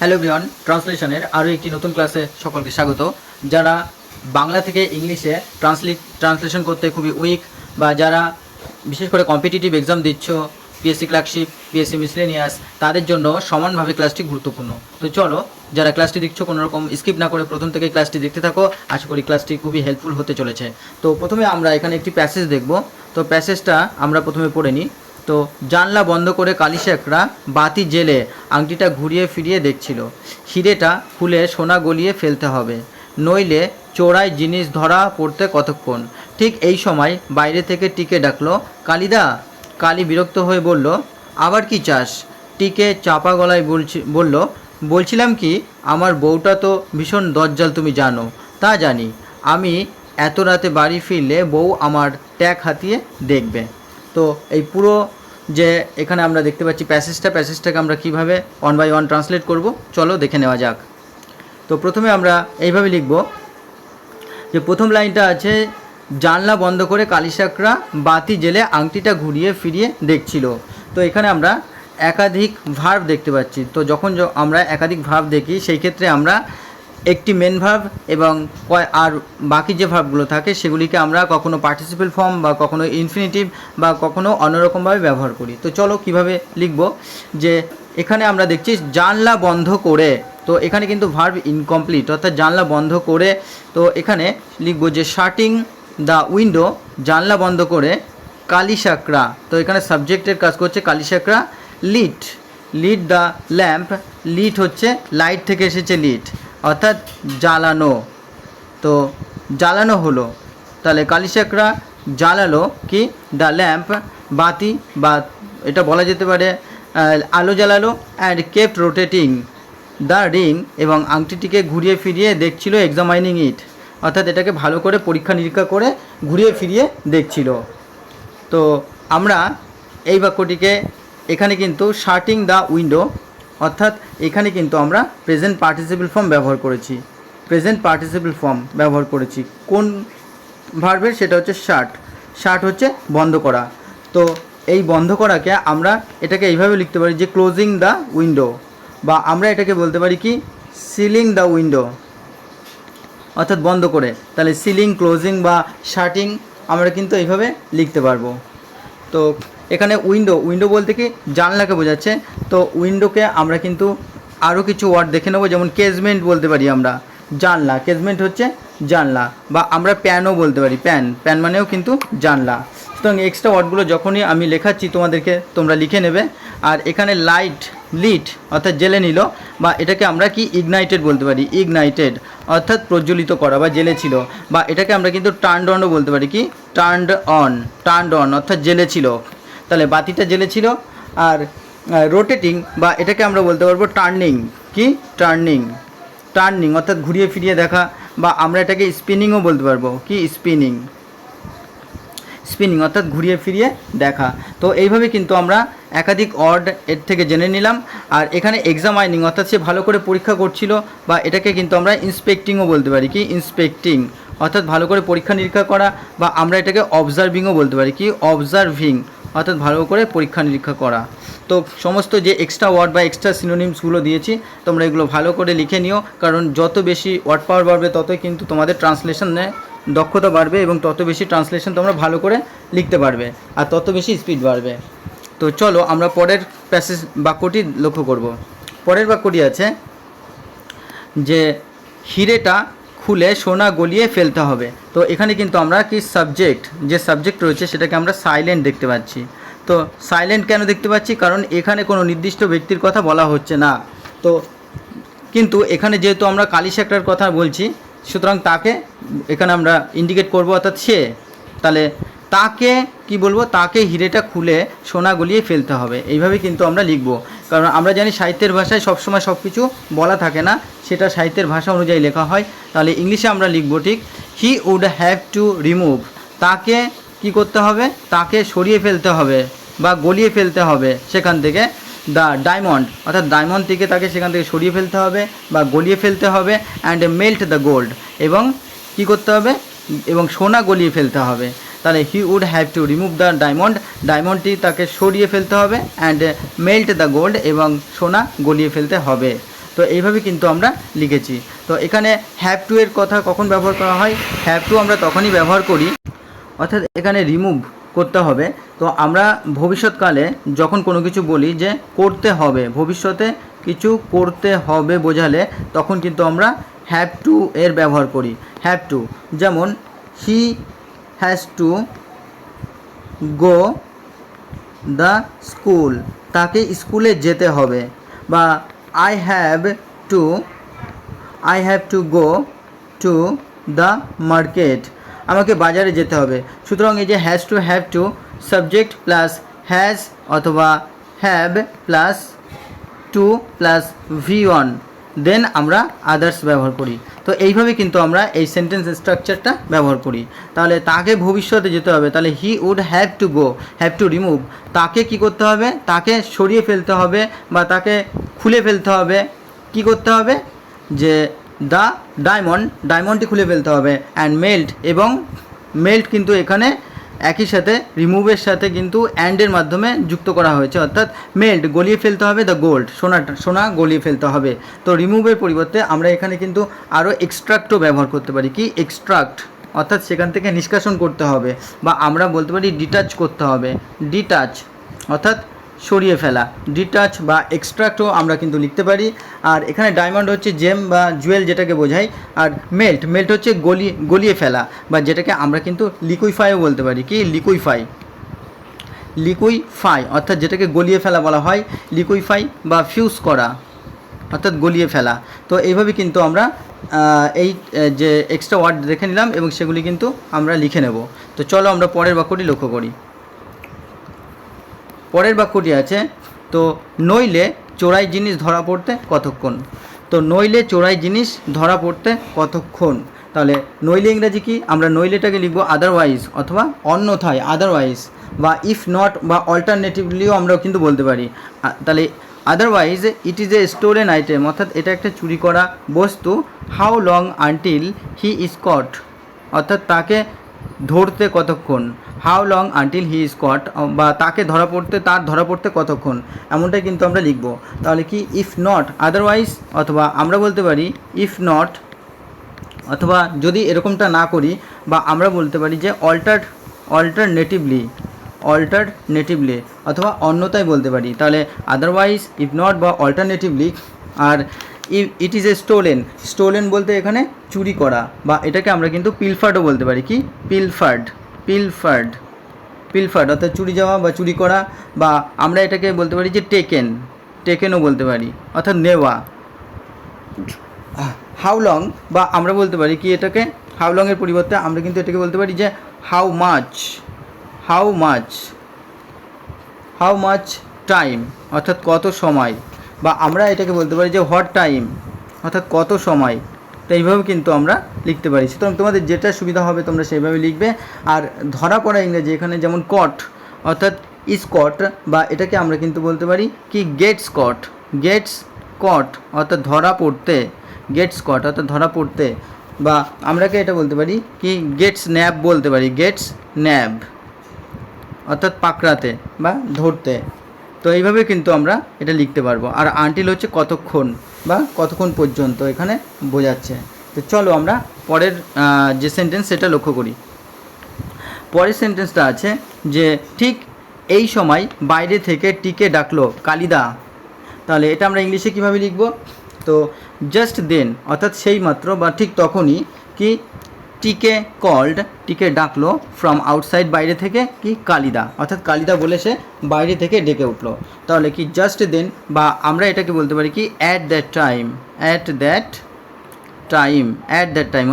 Hello everyone, ট্রান্সলেশনের আরও একটি নতুন ক্লাসে সকলকে স্বাগত। যারা বাংলা থেকে ইংলিশে ট্রান্সলেশন করতে খুবই উইক, বা যারা বিশেষ করে কম্পিটিটিভ এক্সাম দিচ্ছ, পিএসসি ক্লার্কশিপ, পিএসসি মিসলেনিয়াস, তাদের জন্য সমানভাবে ক্লাসটি গুরুত্বপূর্ণ। তো চলো, যারা ক্লাসটি দেখছো কোনো রকম স্কিপ না করে প্রথম থেকে ক্লাসটি দেখতে থাকো। আশা করি ক্লাসটি খুবই হেল্পফুল হতে চলেছে। তো প্রথমে আমরা এখানে একটি প্যাসেজ দেখব। তো প্যাসেজটা আমরা প্রথমে পড়ে নিই। তো জানলা বন্ধ করে কালিশেখরা বাতি জেলে আংটিটা ঘুরিয়ে ফিরিয়ে দেখছিল। হিরেটা খুলে সোনা গলিয়ে ফেলতে হবে, নইলে চোরাই জিনিস ধরা পড়তে কতক্ষণ। ঠিক এই সময় বাইরে থেকে টিকে ডাকলো, কালিদা। কালি বিরক্ত হয়ে বলল, আবার কি চাস? টিকে চাপা গলায় বলছিলাম কি, আমার বউটা তো ভীষণ দজ্জাল, তুমি জানো। তা জানি, আমি এত রাতে বাড়ি ফিরলে বউ আমার ট্যাগ হাতিয়ে দেখবে। তো এই পুরো যে এখানে আমরা দেখতে পাচ্ছি প্যাসেজটাকে আমরা কিভাবে ওয়ান বাই ওয়ান ট্রান্সলেট করব, চলো দেখে নেওয়া যাক। তো প্রথমে আমরা এইভাবে লিখব যে প্রথম লাইনটা আছে, জানলা বন্ধ করে কালিশেখরা বাতি জেলে আংটিটা ঘুরিয়ে ফিরিয়ে দেখছিল। তো এখানে আমরা একাধিক ভার্ব দেখতে পাচ্ছি। তো যখন আমরা একাধিক ভার্ব দেখি, সেই ক্ষেত্রে আমরা একটি মেন ভার্ব এবং আর বাকি যে ভার্বগুলো থাকে সেগুলিকে আমরা কখনো পার্টিসিপেল ফর্ম বা কখনো ইনফিনিটিভ বা কখনো অন্যরকমভাবে ব্যবহার করি। তো চলো কিভাবে লিখব, যে এখানে আমরা দেখছি জানলা বন্ধ করে। তো এখানে কিন্তু ভার্ব ইনকমপ্লিট, অর্থাৎ জানলা বন্ধ করে। তো এখানে লিখব যে শাটিং দ্য উইন্ডো, জানলা বন্ধ করে কালিশেখরা। তো এখানে সাবজেক্টের কাজ করছে কালিশেখরা। লিট দ্য ল্যাম্প, লিট হচ্ছে লাইট থেকে এসেছে লিট, অর্থাৎ জ্বালানো। তো জ্বালানো হলো, তাহলে কালিশেখরা জ্বালালো কি, দ্য ল্যাম্প, বাতি, বা এটা বলা যেতে পারে আলো জ্বালালো। And kept rotating the ring, এবং আংটিটিকে ঘুরিয়ে ফিরিয়ে দেখছিল, এক্সামাইনিং ইট, অর্থাৎ এটাকে ভালো করে পরীক্ষা নিরীক্ষা করে ঘুরিয়ে ফিরিয়ে দেখছিল। তো আমরা এই বাক্যটিকে এখানে কিন্তু শাটিং দ্য উইন্ডো, অর্থাৎ এখানে কিন্তু আমরা প্রেজেন্ট পার্টিসিপল ফর্ম ব্যবহার করেছি। কোন ভার্বের? সেটা হচ্ছে শার্ট হচ্ছে বন্ধ করা। তো এই বন্ধ করাকে আমরা এটাকে এইভাবে লিখতে পারি যে ক্লোজিং দ্য উইন্ডো, বা আমরা এটাকে বলতে পারি কি সিলিং দ্য উইন্ডো, অর্থাৎ বন্ধ করে। তাহলে সিলিং, ক্লোজিং বা শাটিং আমরা কিন্তু এইভাবে লিখতে পারবো। তো এখানে উইন্ডো বলতে কি জানলাকে বোঝাচ্ছে। তো উইন্ডোকে আমরা কিন্তু আরও কিছু ওয়ার্ড দেখে নেবো, যেমন কেজমেন্ট বলতে পারি আমরা জানলা, কেজমেন্ট হচ্ছে জানলা, বা আমরা প্যানও বলতে পারি, প্যান মানেও কিন্তু জানলা। সুতরাং এক্সট্রা ওয়ার্ডগুলো যখনই আমি লেখাচ্ছি তোমাদেরকে তোমরা লিখে নেবে। আর এখানে লিট অর্থাৎ জ্বেলে নিল, বা এটাকে আমরা কি ইগনাইটেড বলতে পারি, ইগনাইটেড অর্থাৎ প্রজ্বলিত করা বা জ্বেলেছিল। বা এটাকে আমরা কিন্তু টার্নড অনও বলতে পারি, কি টার্নড অন অর্থাৎ জ্বেলেছিল। তাহলে বাতিটা জ্বেলেছিল। আর রোটেটিং, বা এটাকে আমরা বলতে পারবো টার্নিং, কি টার্নিং অর্থাৎ ঘুরিয়ে ফিরিয়ে দেখা, বা আমরা এটাকে স্পিনিংও বলতে পারবো, কি স্পিনিং অর্থাৎ ঘুরিয়ে ফিরিয়ে দেখা। তো এইভাবে কিন্তু আমরা একাধিক ওয়ার্ড এর থেকে জেনে নিলাম। আর এখানে এক্সামাইনিং অর্থাৎ সে ভালো করে পরীক্ষা করছিল, বা এটাকে কিন্তু আমরা ইন্সপেক্টিংও বলতে পারি, কি ইন্সপেক্টিং অর্থাৎ ভালো করে পরীক্ষা নিরীক্ষা করা, বা আমরা এটাকে অবজার্ভিংও বলতে পারি, কি অবজার্ভিং অর্থাৎ ভালো করে পরীক্ষা নিরীক্ষা করা। তো সমস্ত যে এক্সট্রা ওয়ার্ড বা এক্সট্রা সিনোনিমসগুলো দিয়েছি, তোমরা এগুলো ভালো করে লিখে নিও, কারণ যত বেশি ওয়ার্ড পাওয়ার বাড়বে ততই কিন্তু তোমাদের ট্রান্সলেশনে দক্ষতা বাড়বে, এবং তত বেশি ট্রান্সলেশন তোমরা ভালো করে লিখতে পারবে, আর তত বেশি স্পিড বাড়বে। তো চলো আমরা পরের বাক্যটি লক্ষ্য করব। পরের বাক্যটি আছে যে হিরেটা খুলে সোনা গলিয়ে ফেলতে হবে। তো এখানে কিন্তু আমরা কি সাবজেক্ট রয়েছে সেটাকে আমরা সাইলেন্ট দেখতে পাচ্ছি। তো সাইলেন্ট কেন দেখতে পাচ্ছি? কারণ এখানে কোনো নির্দিষ্ট ব্যক্তির কথা বলা হচ্ছে না। তো কিন্তু এখানে যেহেতু আমরা কালিশেখরার কথা বলছি, সুতরাং তাকে এখানে আমরা ইন্ডিকেট করব, অর্থাৎ সে। তাহলে তাকে কি বলবো? তাকে হিরেটা খুলে সোনা গলিয়ে ফেলতে হবে, এইভাবে কিন্তু আমরা লিখব। কারণ আমরা জানি সাহিত্যের ভাষায় সবসময় সব কিছু বলা থাকে না, সেটা সাহিত্যের ভাষা অনুযায়ী লেখা হয়। তাহলে ইংলিশে আমরা লিখব ঠিক he would have to remove, তাকে কি করতে হবে? তাকে সরিয়ে ফেলতে হবে বা গলিয়ে ফেলতে হবে সেখান থেকে দ্য ডায়মন্ড, অর্থাৎ ডায়মন্ড থেকে তাকে সেখান থেকে সরিয়ে ফেলতে হবে বা গলিয়ে ফেলতে হবে। অ্যান্ড মেল্ট দ্য গোল্ড, এবং কি করতে হবে? এবং সোনা গলিয়ে ফেলতে হবে। তাহলে he would have to remove the ডায়মন্ডটি তাকে সরিয়ে ফেলতে হবে, অ্যান্ড মেল্ট দ্য গোল্ড, এবং সোনা গলিয়ে ফেলতে হবে। তো এইভাবে কিন্তু আমরা লিখেছি। তো এখানে হ্যাভ টু এর কথা কখন ব্যবহার করা হয়? হ্যাভ টু আমরা তখনই ব্যবহার করি, অর্থাৎ এখানে রিমুভ করতে হবে। তো আমরা ভবিষ্যৎকালে যখন কোনো কিছু বলি যে করতে হবে, ভবিষ্যতে কিছু করতে হবে বোঝালে তখন কিন্তু আমরা হ্যাভ টু এর ব্যবহার করি। হ্যাভ টু, যেমন he has to go the school, তাকে স্কুলে যেতে হবে। বা I have to go to the market, আমাকে বাজারে যেতে হবে। সুতরাং এই যে have to subject plus has অথবা have plus to plus V1, then আমরা আদার্স ব্যবহার করি। তো এইভাবে কিন্তু আমরা এই সেন্টেন্স স্ট্রাকচারটা ব্যবহার করি। তাহলে তাকে ভবিষ্যতে যেতে হবে, তাহলে he would have to go, have to remove, তাকে কি করতে হবে? তাকে সরিয়ে ফেলতে হবে বা তাকে খুলে ফেলতে হবে। কি করতে হবে? যে দ্য ডায়মন্ডটি খুলে ফেলতে হবে। অ্যান্ড মেল্ট, এবং মেল্ট কিন্তু এখানে একই সাথে রিমুভের সাথে কিন্তু অ্যান্ডের মাধ্যমে যুক্ত করা হয়েছে, অর্থাৎ মেল্ট গলিয়ে ফেলতে হবে দ্য গোল্ড, সোনা গলিয়ে ফেলতে হবে। তো রিমুভের পরিবর্তে আমরা এখানে কিন্তু আরও এক্সট্রাক্টও ব্যবহার করতে পারি। কি? এক্সট্রাক্ট, অর্থাৎ সেখান থেকে নিষ্কাশন করতে হবে, বা আমরা বলতে পারি ডিটাচ করতে হবে। ডিটাচ অর্থাৎ সরিয়ে ফেলা, ডিটাচ বা এক্সট্রাক্টও আমরা কিন্তু লিখতে পারি। আর এখানে ডায়মন্ড হচ্ছে জেম বা জুয়েল যেটাকে বোঝায়, আর মেল্ট হচ্ছে গলিয়ে ফেলা, বা যেটাকে আমরা কিন্তু লিকুইফাইও বলতে পারি। কি? লিকুইফাই অর্থাৎ যেটাকে গলিয়ে ফেলা বলা হয়, লিকুইফাই বা ফিউজ করা অর্থাৎ গলিয়ে ফেলা। তো এইভাবে কিন্তু আমরা এই যে এক্সট্রা ওয়ার্ড দেখে নিলাম এবং সেগুলি কিন্তু আমরা লিখে নেব। তো চলো আমরা পরের বাক্যটি লক্ষ্য করি। পরের বাক্যটি আছে, তো নইলে চোরাই জিনিস ধরা পড়তে কতক্ষণ? তো নইলে চোরাই জিনিস ধরা পড়তে কতক্ষণ? তাহলে নইলে ইংরাজি কি? আমরা নইলেটাকে লিখব আদারওয়াইজ অথবা অন্যথায়, আদারওয়াইজ বা ইফ নট বা অল্টারনেটিভলিও আমরা কিন্তু বলতে পারি। তাহলে otherwise it is a stolen item, অর্থাৎ এটা একটা চুরি করা বস্তু। How long until he is caught, অর্থাৎ তাকে ধরতে কতক্ষণ। How long until he is caught, বা তাকে ধরা পড়তে কতক্ষণ, এমনটাই কিন্তু আমরা লিখব। তাহলে কি? ইফ নট, আদারওয়াইজ, অথবা আমরা বলতে পারি ইফ নট, অথবা যদি এরকমটা না করি বা আমরা বলতে পারি যে অল্টারনেটিভলি অথবা অন্যতায় বলতে পারি। তাহলে আদারওয়াইজ, ইফ নট বা অল্টারনেটিভলি। আর ইট ইজ এ স্টোলেন বলতে এখানে চুরি করা, বা এটাকে আমরা কিন্তু পিলফার্ডও বলতে পারি। কি? পিলফার্ড অর্থাৎ চুরি যাওয়া বা চুরি করা, বা আমরা এটাকে বলতে পারি যে টেকেনও বলতে পারি, অর্থাৎ নেওয়া। হাউ লং, বা আমরা বলতে পারি কি এটাকে হাউ লংয়ের পরিবর্তে আমরা কিন্তু এটাকে বলতে পারি যে হাউ মাচ টাইম, অর্থাৎ কত সময়, বা আমরা এটাকে বলতে পারি যে হোয়াট টাইম, অর্থাৎ কত সময়। তো এইভাবে কিন্তু আমরা লিখতে পারি। সুতরাং তোমাদের যেটা সুবিধা হবে তোমরা সেইভাবে লিখবে। আর ধরা পড়া ইংরেজি এখানে যেমন কট অর্থাৎ ইজ কট, বা এটাকে আমরা কিন্তু বলতে পারি কি গেটস কট অর্থাৎ ধরা পড়তে, বা আমরাকে এটা বলতে পারি কি গেটস ন্যাব বলতে পারি, অর্থাৎ পাকড়াতে বা ধরতে। তো এইভাবে কিন্তু আমরা এটা লিখতে পারবো। আর আনটিল হচ্ছে কতক্ষণ বা কতক্ষণ পর্যন্ত এখানে বোঝাচ্ছে। তো চলো আমরা পরের যে সেন্টেন্স সেটা লক্ষ্য করি। পরের সেন্টেন্সটা আছে যে ঠিক এই সময় বাইরে থেকে টিকে ডাকলো কালিদা। তাহলে এটা আমরা ইংলিশে কীভাবে লিখব? তো জাস্ট দেন অর্থাৎ সেই মাত্র বা ঠিক তখনই কি টিকে ডাকলো ফ্রম আউটসাইড বাইরে থেকে কি কালিদা, অর্থাৎ কালিদা বলে সে বাইরে থেকে ডেকে উঠলো। তাহলে কি জাস্ট দেন, বা আমরা এটাকে বলতে পারি কি অ্যাট দ্যাট টাইম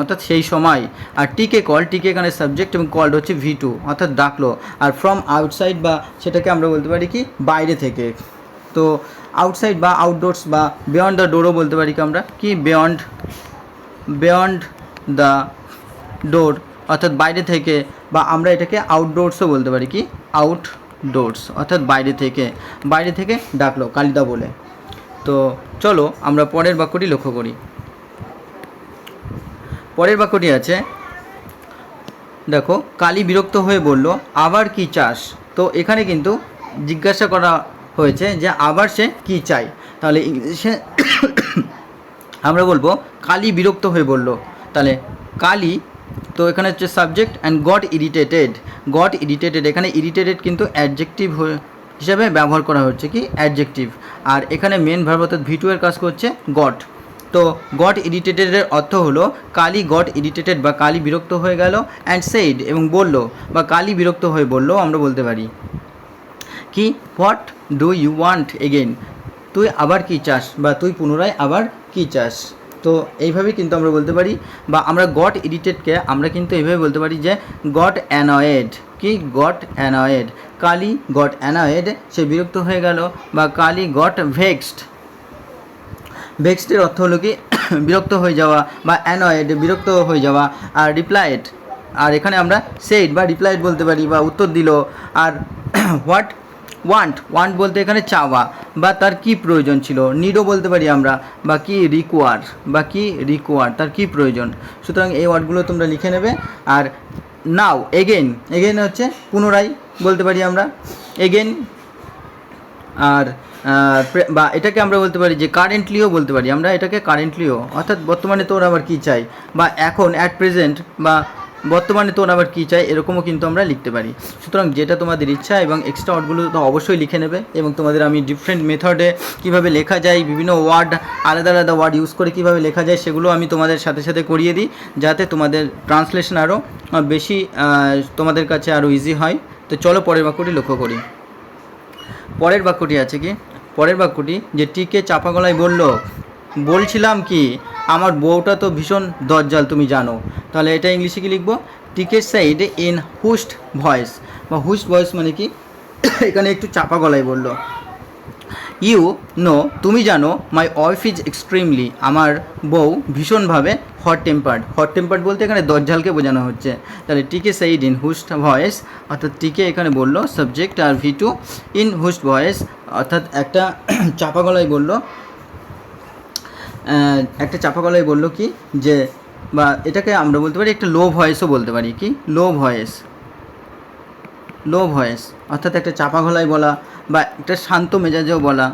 অর্থাৎ সেই সময়। আর টিকে এখানে সাবজেক্ট এবং কল্ড হচ্ছে V2 অর্থাৎ ডাকলো। আর ফ্রম আউটসাইড বা সেটাকে আমরা বলতে পারি কি বাইরে থেকে। তো আউটসাইড বা আউটডোরস বা বিয়ন্ড দ্য ডোরও বলতে পারি কি আমরা কি বিয়ন্ড দ্য ডোর অর্থাৎ বাইরে থেকে, বা আমরা এটাকে আউটডোরসও বলতে পারি কি আউটডোরস অর্থাৎ বাইরে থেকে ডাকলো কালিদা বলে। তো চলো আমরা পরের বাক্যটি লক্ষ্য করি। পরের বাক্যটি আছে, দেখো কালী বিরক্ত হয়ে বলল আবার কি চাস। তো এখানে কিন্তু জিজ্ঞাসা করা হয়েছে যে আবার সে কি চায়। তাহলে ইংলিশে আমরা বলবো কালী বিরক্ত হয়ে বলল, তাহলে কালী, তো এখানে হচ্ছে subject and got irritated. Goat irritated, এখানে ইরিটেটেড কিন্তু অ্যাডজেক্টিভ হিসাবে ব্যবহার করা হচ্ছে, কি অ্যাডজেক্টিভ। আর এখানে মেন ভার্ব অর্থাৎ ভি টু এর কাজ করছে গট। তো গট ইরিটেটেডের অর্থ হলো কালী গট ইরিটেটেড বা কালী বিরক্ত হয়ে গেল, অ্যান্ড সেইড এবং বলল বা কালী বিরক্ত হয়ে বলল আমরা বলতে পারি কি what do you want again, তুই আবার কি চাস বা তুই পুনরায় আবার কি চাস। তো এইভাবেই কিন্তু আমরা বলতে পারি, বা আমরা গট ইরিটেডকে আমরা কিন্তু এইভাবে বলতে পারি যে গট অ্যানয়েড, কি got annoyed, Kali got annoyed, সে বিরক্ত হয়ে গেল, বা কালী গট ভেক্সড। ভেক্সডের অর্থ হলো কি বিরক্ত হয়ে যাওয়া, বা অ্যানয়েড বিরক্ত হয়ে যাওয়া। আর রিপ্লাইড, আর এখানে আমরা সেইড বা রিপ্লাইড বলতে পারি বা উত্তর দিল। আর হোয়াট ওয়ান্ট, ওয়ান্ট বলতে এখানে চাওয়া বা তার কি প্রয়োজন ছিল। নিডও বলতে পারি আমরা, বা কি রিকোয়ার, বা কি রিকোয়ার তার কি প্রয়োজন। সুতরাং এই ওয়ার্ডগুলো তোমরা লিখে নেবে। আর নাও এগেন, এগেন হচ্ছে পুনরায় বলতে পারি আমরা এগেন। আর বা এটাকে আমরা বলতে পারি যে কারেন্টলিও বলতে পারি আমরা এটাকে, কারেন্টলিও অর্থাৎ বর্তমানে তোর আবার কী চাই, বা এখন অ্যাট প্রেজেন্ট, বা বর্তমানে তোর আবার কী চাই, এরকমও কিন্তু আমরা লিখতে পারি। সুতরাং যেটা তোমাদের ইচ্ছা, এবং এক্সট্রা ওয়ার্ডগুলো তো অবশ্যই লিখে নেবে। এবং তোমাদের আমি ডিফারেন্ট মেথডে কীভাবে লেখা যায়, বিভিন্ন ওয়ার্ড আলাদা আলাদা ওয়ার্ড ইউজ করে কীভাবে লেখা যায়, সেগুলো আমি তোমাদের সাথে সাথে করিয়ে দিই, যাতে তোমাদের ট্রান্সলেশন আরও বেশি তোমাদের কাছে আরও ইজি হয়। তো চলো পরের বাক্যটি লক্ষ্য করি। পরের বাক্যটি আছে কি, পরের বাক্যটি যে টিকে চাপা গলায় বলল, বলছিলাম কি আমার বউটা তো ভীষণ দজ্জাল তুমি জানো। তাহলে এটা ইংলিশে কি লিখবো, টিকে সাইড ইন হুস্ট ভয়েস, বা হুস্ট ভয়েস মানে কি এখানে একটু চাপা গলায় বলল। ইউ নো, তুমি জানো, মাই ওয়াইফ ইজ এক্সট্রিমলি, আমার বউ ভীষণভাবে হট টেম্পার্ড। হট টেম্পার্ড বলতে এখানে দজ্জালকে বোঝানো হচ্ছে। তাহলে টিকে সেইড ইন হুস্ট ভয়েস, অর্থাৎ টিকে এখানে বলল সাবজেক্ট আর V two, in hushed voice অর্থাৎ একটা চাপা গলায় বলল, একটা চাপা গলায় বলল কি যে, বা এটাকে আমরা বলতে পারি একটা লো ভয়েসও বলতে পারি, কি লো ভয়েস, লো ভয়েস অর্থাৎ একটা চাপা গলায় বলা, বা একটা শান্ত মেজাজেও বলা,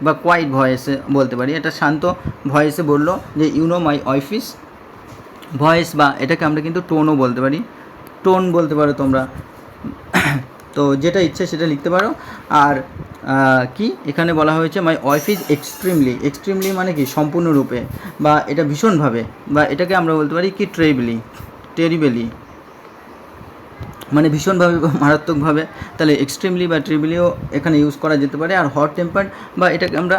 বা কোয়াইট ভয়েসে বলতে পারি। এটা শান্ত ভয়েসে বললো যে you know my wife is voice, বা এটাকে আমরা কিন্তু টোনও বলতে পারি, টোন বলতে পারো তোমরা। তো যেটা ইচ্ছে সেটা লিখতে পারো। আর কি এখানে বলা হয়েছে মাই ওয়াইফ ইজ এক্সট্রিমলি, এক্সট্রিমলি মানে কি সম্পূর্ণরূপে, বা এটা ভীষণভাবে, বা এটাকে আমরা বলতে পারি কি ট্রেবলি, টেরিবেলি মানে ভীষণভাবে বা মারাত্মকভাবে। তাহলে এক্সট্রিমলি বা ট্রিবলিও এখানে ইউজ করা যেতে পারে। আর হট টেম্পার্ড, বা এটাকে আমরা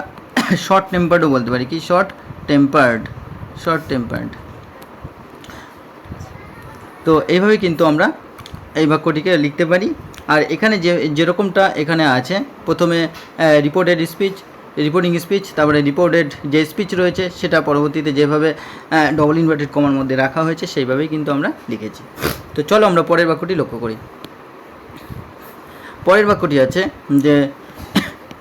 শর্ট টেম্পার্ডও বলতে পারি, কি শর্ট টেম্পার্ড, শর্ট টেম্পার্ড। তো এইভাবে কিন্তু আমরা এই বাক্যটিকে লিখতে পারি। আর এখানে যেরকমটা এখানে আছে, প্রথমে রিপোর্টেড স্পিচ, রিপোর্টিং স্পিচ, তারপরে রিপোর্টেড যে স্পিচ রয়েছে সেটা পরবর্তীতে যেভাবে ডবল ইনভার্টেড কমার মধ্যে রাখা হয়েছে সেইভাবেই কিন্তু আমরা লিখেছি। তো চলো আমরা পরের বাক্যটি লক্ষ্য করি। পরের বাক্যটি আছে যে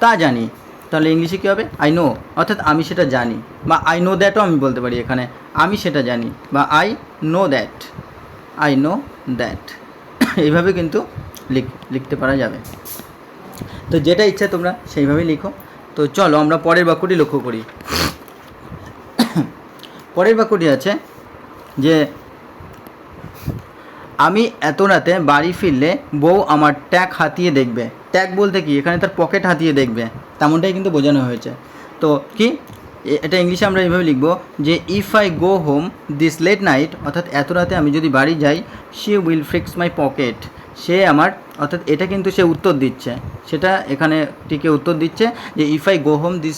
তা জানি, তাহলে ইংলিশে কী হবে, আই নো, অর্থাৎ আমি সেটা জানি, বা আই নো দ্যাটও আমি বলতে পারি এখানে, আমি সেটা জানি, বা I know that, I know that, এইভাবে কিন্তু লিখতে পারা যাবে। তো যেটা ইচ্ছা তোমরা সেইভাবেই লিখো। তো চলো আমরা পরের বাক্যটি লক্ষ্য করি। পরের বাক্যটি আছে যে আমি এত রাতে বাড়ি ফিরলে বউ আমার ট্যাগ হাতিয়ে দেখবে। ট্যাগ বলতে কি এখানে তার পকেট হাতিয়ে দেখবে, তেমনটাই কিন্তু বোঝানো হয়েছে। তো কি এটা ইংলিশে আমরা এইভাবে লিখবো যে if I go home this late night, অর্থাৎ এত রাতে আমি যদি বাড়ি যাই, she will fix my pocket, সে আমার, অর্থাৎ এটা কিন্তু সে উত্তর দিচ্ছে, সেটা এখানে টিকে উত্তর দিচ্ছে যে if I go home this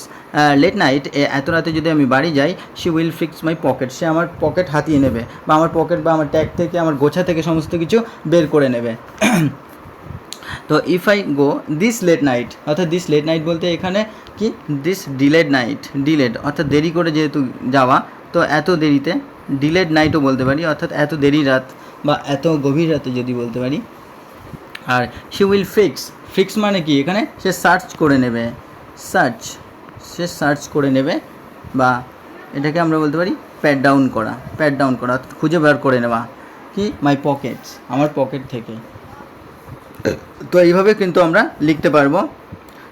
late night, এত রাতে যদি আমি বাড়ি যাই, she will fix my pocket, সে আমার পকেট হাতিয়ে নেবে, বা আমার পকেট বা আমার ট্যাগ থেকে আমার গোছা থেকে সমস্ত কিছু বের করে নেবে। তো if I go this late night, অর্থাৎ দিস লেট নাইট বলতে এখানে কি দিস ডিলেড নাইট, ডিলেড অর্থাৎ দেরি করে যেহেতু যাওয়া, তো এত দেরিতে, ডিলেড নাইটও বলতে পারি, অর্থাৎ এত দেরি রাত বা এত গভীর রাতে যদি বলতে পারি। আর শি উইল ফিক্স, ফিক্স মানে কি এখানে সে সার্চ করে নেবে, সার্চ, সে সার্চ করে নেবে, বা এটাকে আমরা বলতে পারি প্যাড ডাউন করা, প্যাড ডাউন করা অর্থাৎ খুঁজে বের করে নেওয়া, কি মাই পকেটস, আমার পকেট থেকে। তো এইভাবে কিন্তু আমরা লিখতে পারবো।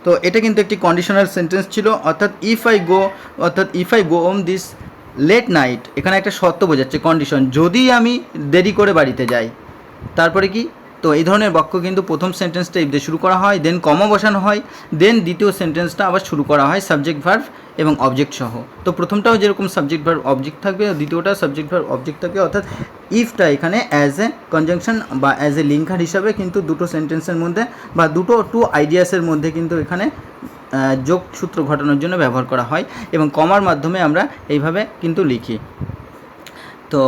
তো এটা কিন্তু একটি কন্ডিশনাল সেন্টেন্স ছিল, অর্থাৎ ইফ আই গো, অর্থাৎ if I go home this late night এখানে একটা শর্ত বোঝাচ্ছে, কন্ডিশন, যদি আমি দেরি করে বাড়িতে যাই, তারপরে কি, তো এই ধরনের বাক্য কিন্তু প্রথম সেন্টেন্সটা ইফ দিয়ে শুরু করা হয়, দেন কমা বসানো হয়, দেন দ্বিতীয় সেন্টেন্সটা আবার শুরু করা হয় সাবজেক্ট ভার্ব এবং অবজেক্ট সহ। তো প্রথমটাও যেরকম সাবজেক্ট ভার্ব অবজেক্ট থাকবে, দ্বিতীয়টা সাবজেক্ট ভার্ব অবজেক্ট থাকবে, অর্থাৎ ইফটা এখানে অ্যাজ এ কনজাংশন বা অ্যাজ এ লিঙ্কার হিসাবে কিন্তু দুটো সেন্টেন্সের মধ্যে বা টু আইডিয়াসের মধ্যে কিন্তু এখানে যোগসূত্র ঘটানোর জন্য ব্যবহার করা হয় এবং কমার মাধ্যমে আমরা এইভাবে কিন্তু লিখি। তো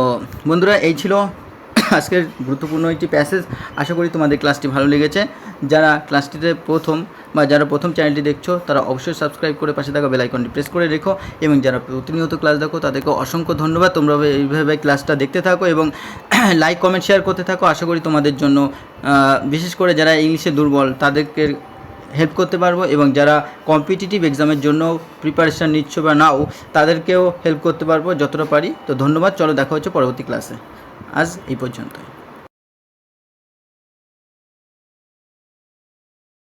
বন্ধুরা, এই ছিল আজকের গুরুত্বপূর্ণ একটি প্যাসেজ। আশা করি তোমাদের ক্লাসটি ভালো লেগেছে। যারা ক্লাসটিতে যারা প্রথম চ্যানেলটি দেখছো তারা অবশ্যই সাবস্ক্রাইব করে পাশে থাকা বেল আইকনটি প্রেস করে রেখো, এবং যারা প্রতিনিয়ত ক্লাস দেখো তাদেরকে অসংখ্য ধন্যবাদ। তোমরা এইভাবে ক্লাসটা দেখতে থাকো এবং লাইক কমেন্ট শেয়ার করতে থাকো। আশা করি তোমাদের জন্য বিশেষ করে যারা ইংলিশে দুর্বল তাদেরকে হেল্প করতে পারবো, এবং যারা কম্পিটিটিভ এক্সামের জন্য প্রিপারেশান নিচ্ছ বা নাও তাদেরকেও হেল্প করতে পারবো যতটা পারি। তো ধন্যবাদ, চলো দেখা হচ্ছে পরবর্তী ক্লাসে। আজ এই পর্যন্ত।